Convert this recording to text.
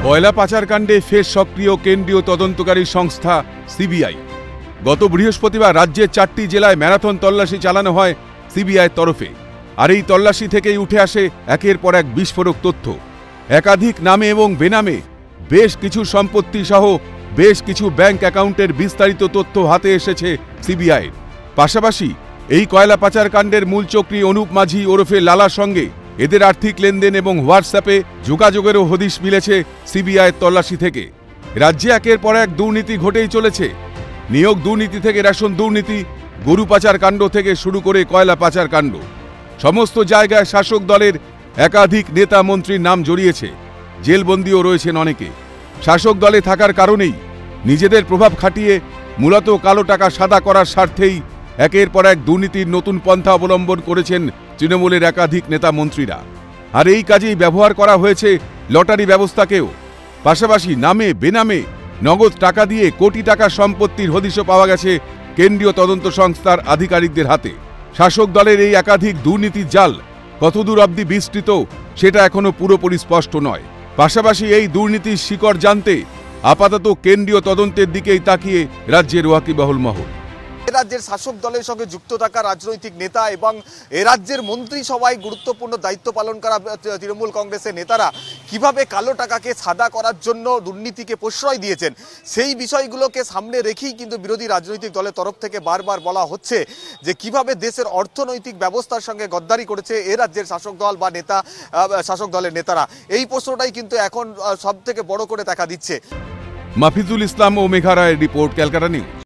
কয়লা পাচারকাণ্ডে ফের সক্রিয় কেন্দ্রীয় তদন্তকারী সংস্থা সিবিআই। গত বৃহস্পতিবার রাজ্যের 4টি জেলায় ম্যারাথন তল্লাশি চালানো হয় সিবিআইয়ের তরফে। আর এই তল্লাশি থেকেই উঠে আসে একের পর এক বিস্ফোরক তথ্য। একাধিক নামে এবং বেনামে বেশ কিছু সম্পত্তি সহ বেশ কিছু ব্যাংক অ্যাকাউন্টের বিস্তারিত তথ্য হাতে এসেছে সিবিআইয়ের। পাশাপাশি এই কয়লা পাচারকাণ্ডের মূল চক্রী অনুপ মাঝি ওরফে লালার সঙ্গে এদের আর্থিক লেনদেন এবং হোয়াটসঅ্যাপে যোগাযোগেরও হদিশ মিলেছে সিবিআইয়ের তল্লাশি থেকে। রাজ্যে একের পর এক দুর্নীতি ঘটেই চলেছে। নিয়োগ দুর্নীতি থেকে রেশন দুর্নীতি, গরু পাচার কাণ্ড থেকে শুরু করে কয়লা পাচার কাণ্ড, সমস্ত জায়গায় শাসক দলের একাধিক নেতা মন্ত্রীর নাম জড়িয়েছে। জেলবন্দিও রয়েছেন অনেকে। শাসক দলে থাকার কারণেই নিজেদের প্রভাব খাটিয়ে মূলত কালো টাকা সাদা করার স্বার্থেই একের পর এক দুর্নীতির নতুন পন্থা অবলম্বন করেছেন তৃণমূলের একাধিক নেতা মন্ত্রীরা। আর এই কাজেই ব্যবহার করা হয়েছে লটারি ব্যবস্থাকেও। পাশাপাশি নামে বেনামে নগদ টাকা দিয়ে কোটি টাকা সম্পত্তির হদিশও পাওয়া গেছে কেন্দ্রীয় তদন্ত সংস্থার আধিকারিকদের হাতে। শাসক দলের এই একাধিক দুর্নীতির জাল কতদূর অবধি বিস্তৃত সেটা এখনো পুরোপুরি স্পষ্ট নয়। পাশাপাশি এই দুর্নীতির শিকড় জানতে আপাতত কেন্দ্রীয় তদন্তের দিকেই তাকিয়ে রাজ্যের ওয়াকিবহাল মহল। রাজ্যের শাসক দলের সঙ্গে যুক্ত থাকা রাজনৈতিক নেতা এবং এ রাজ্যের মন্ত্রিসভায় গুরুত্বপূর্ণ দায়িত্ব পালন করা তৃণমূল কংগ্রেসের নেতারা কিভাবে কালো টাকাকে সাদা করার জন্য দুর্নীতিকে প্রশ্রয় দিয়েছেন, সেই বিষয়গুলোকে সামনে রেখেই কিন্তু বিরোধী রাজনৈতিক দলের তরফ থেকে বারবার বলা হচ্ছে যে কিভাবে দেশের অর্থনৈতিক ব্যবস্থার সঙ্গে গদ্দারি করেছে এ রাজ্যের শাসক দল বা শাসক দলের নেতারা। এই প্রশ্নটাই কিন্তু এখন সব থেকে বড় করে দেখা দিচ্ছে। মাফিজুল ইসলাম ও মেঘা রায়ের রিপোর্ট, ক্যালকাটা নিউজ।